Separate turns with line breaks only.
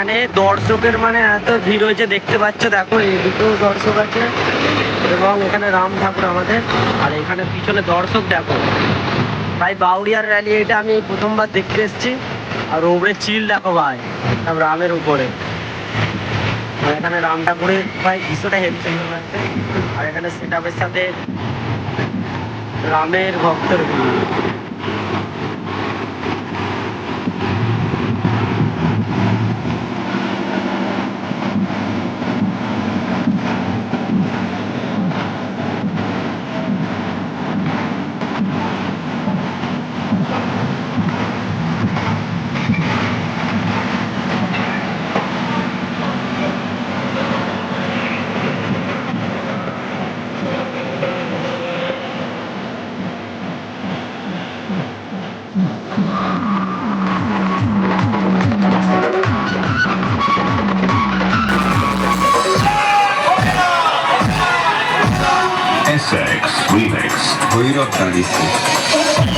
এখানে দর্শকের মানে এত ভিড় হয়েছে দেখতে পাচ্ছ, দেখো এই দুটো দর্শক আছে এবং এখানে রাম ঠাকুর আমাদের, আর এখানে পিছনে দর্শক দেখো। ভাই বাউরিয়ার র্যালি এটা আমি প্রথমবার দেখতে এসেছি। আর ওপরে চিল দেখো ভাই, সব রামের উপরে। আর এখানে রাম ঠাকুরের ভাই দৃশ্যটা হেভি সুন্দর লাগছে। আর এখানে সেট আপের সাথে রামের ভক্তের ভিড়।
SX Remix.
ভৈরব দাঁড়িয়েছে।